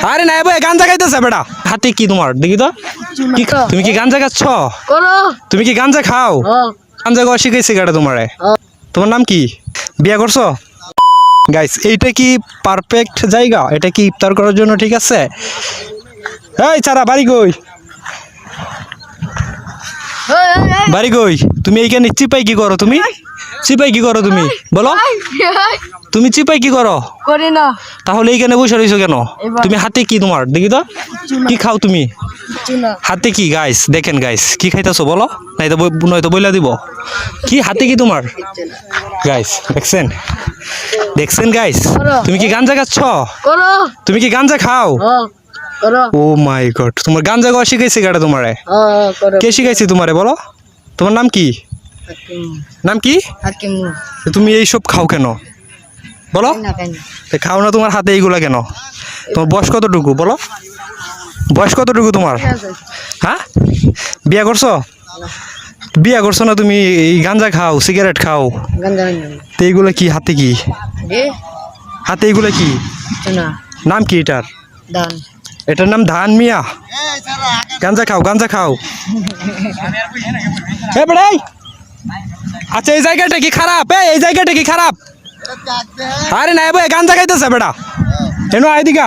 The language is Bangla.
আরে না ভাই গাঞ্জা খাইতেছে বেটা। হাতে কি তোমার দেখি তো কি তুমি কি গাঞ্জা খাচ্ছ? তুমি কি গাঞ্জা খাও? গাঞ্জা খাওয়া শিখাইছে কেটা তোমারে? তোমার নাম কি? বিয়া করছো? গাইস এইটা কি পারফেক্ট জায়গা? এটা কি ইফতার করার জন্য ঠিক আছে? এই চারা বাড়ি কই? বাড়ি কই? তুমি এইখানে চিপাই কি করো? তুমি চিপাই কি করো তুমি বলো? তুমি চিপাই কি করো? করি না। তাহলে এইখানে বসে রইছো কেন? তুমি হাতে কি তোমার দেখি তো কি খাও তুমি? হাতে কি গাইস দেখেন গাইস কি খাইতেছো বলো? নয়তো বইলা দিব কি হাতে কি তোমার গাইস দেখছেন দেখছেন গাইস তুমি কি গাঞ্জা খাচ্ছ? তুমি কি গাঞ্জা খাও? ও মাই গড তোমার গাঞ্জা খাওয়া শিখাইছে কেটা তোমারে? কে শিখাইছে তোমারে বলো? তোমার নাম কি? নাম কি? তুমি এইসব খাও কেন বলো? খাও না তোমার হাতে এইগুলা কেন? তোমার বয়স কতটুকু বলো? বয়স কতটুকু তোমার? হ্যাঁ বিয়া করছো? বিয়া করছো না তুমি এই গাঞ্জা খাও সিগারেট খাও তো এইগুলা কি হাতে কি? হাতে এইগুলা কি? নাম কি এটার? এটার নাম ধান মিয়া। গাঞ্জা খাও গাঞ্জা খাও। এ বেড়াই আচ্ছা এই জায়গাটা কি খারাপ? এই জায়গাটা কি খারাপ? আরে না ভাই গাঞ্জা খাইতেছে বেটা এনো আইদিকা